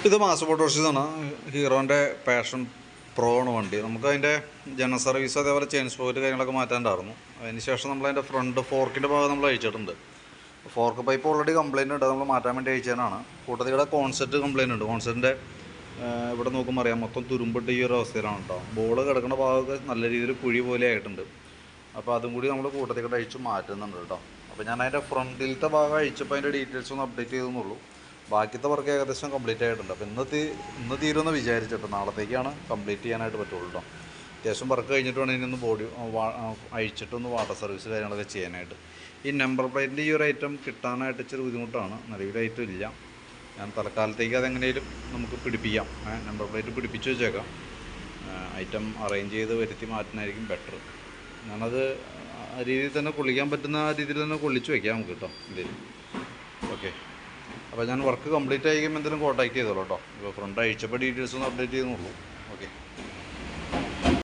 ഇത് mass മോട്ടോഴ്സിന്നാണ്. ഹീറോൻ്റെ passion pro ആണ് വണ്ടി. നമുക്ക് അതിൻ്റെ ജനറൽ സർവീസ് അതേപോലെ ചെയിൻ സ്പോക്കറ്റ് കാര്യങ്ങളൊക്കെ മാറ്റാനുണ്ടായിരുന്നു. അതിന് ശേഷം നമ്മളതിൻ്റെ ഫ്രണ്ട് ഫോർക്കിൻ്റെ ഭാഗം നമ്മൾ അയച്ചിട്ടുണ്ട്. ഫോർക്ക് പൈപ്പ് ഓൾറെഡി കംപ്ലയിൻ്റ് ഉണ്ട്, നമ്മൾ മാറ്റാൻ വേണ്ടി അയച്ചതാണ്. കൂട്ടത്തിൽ ഇവിടെ കോൺസെപ്റ്റ് കംപ്ലയിൻ്റ് ഉണ്ട്. കോൺസെപ്റ്റിൻ്റെ ഇവിടെ നോക്കുമ്പോൾ അറിയാം, മൊത്തം തുരുമ്പിട്ട് ഈ ഒരു അവസ്ഥയിലാണ് കേട്ടോ. ബോൾ കിടക്കുന്ന ഭാഗമൊക്കെ നല്ല രീതിയിൽ കുഴി പോലെ ആയിട്ടുണ്ട്. അപ്പോൾ അതും കൂടി നമ്മൾ കൂട്ടത്തിൽ കൂടെ അഴിച്ച് മാറ്റുന്നുണ്ട് കേട്ടോ. അപ്പോൾ ഞാൻ അതിൻ്റെ ഫ്രണ്ടിലത്തെ ഭാഗം അഴിച്ചപ്പോൾ അതിൻ്റെ ഡീറ്റെയിൽസ് ഒന്ന് അപ്ഡേറ്റ് ചെയ്തെന്നുള്ളൂ. ബാക്കിയത്തെ വർക്ക് ഏകദേശം കംപ്ലീറ്റ് ആയിട്ടുണ്ട്. അപ്പോൾ ഇന്ന് തീരുമെന്ന് വിചാരിച്ചിട്ട് നാളത്തേക്കാണ് കംപ്ലീറ്റ് ചെയ്യാനായിട്ട് പറ്റുള്ളൂ കേട്ടോ. അത്യാവശ്യം വർക്ക് കഴിഞ്ഞിട്ട് വേണം ഇതിനൊന്ന് ബോഡി അഴിച്ചിട്ടൊന്ന് വാട്ടർ സർവീസ് കാര്യങ്ങളൊക്കെ ചെയ്യാനായിട്ട്. ഈ നമ്പർ പ്ലേറ്റിൻ്റെ ഈ ഒരു ഐറ്റം കിട്ടാനായിട്ട് ഇച്ചിരി ബുദ്ധിമുട്ടാണ്. നിലവിൽ ഐറ്റം ഇല്ല. ഞാൻ തൽക്കാലത്തേക്ക് അതെങ്ങനെയും നമുക്ക് പിടിപ്പിക്കാം. നമ്പർ പ്ലേറ്റ് പിടിപ്പിച്ച് വെച്ചേക്കാം. ഐറ്റം അറേഞ്ച് ചെയ്ത് വരുത്തി മാറ്റുന്നതായിരിക്കും ബെറ്റർ. ഞാനത് ആ രീതിയിൽ തന്നെ കൊള്ളിക്കാൻ പറ്റുന്ന ആ രീതിയിൽ തന്നെ കൊള്ളിച്ച് വയ്ക്കാം നമുക്ക് കേട്ടോ. ഇതിൽ ഓക്കെ. അപ്പോൾ ഞാൻ വർക്ക് കംപ്ലീറ്റ് ആയിരിക്കുമ്പോൾ എന്തെങ്കിലും കോൺടാക്ട് ചെയ്തോളൂ കേട്ടോ. ഇപ്പോൾ ഫ്രണ്ട് അഴിച്ചപ്പോൾ ഡീറ്റെയിൽസ് ഒന്ന് അപ്ഡേറ്റ് ചെയ്യുന്നുള്ളൂ. ഓക്കെ.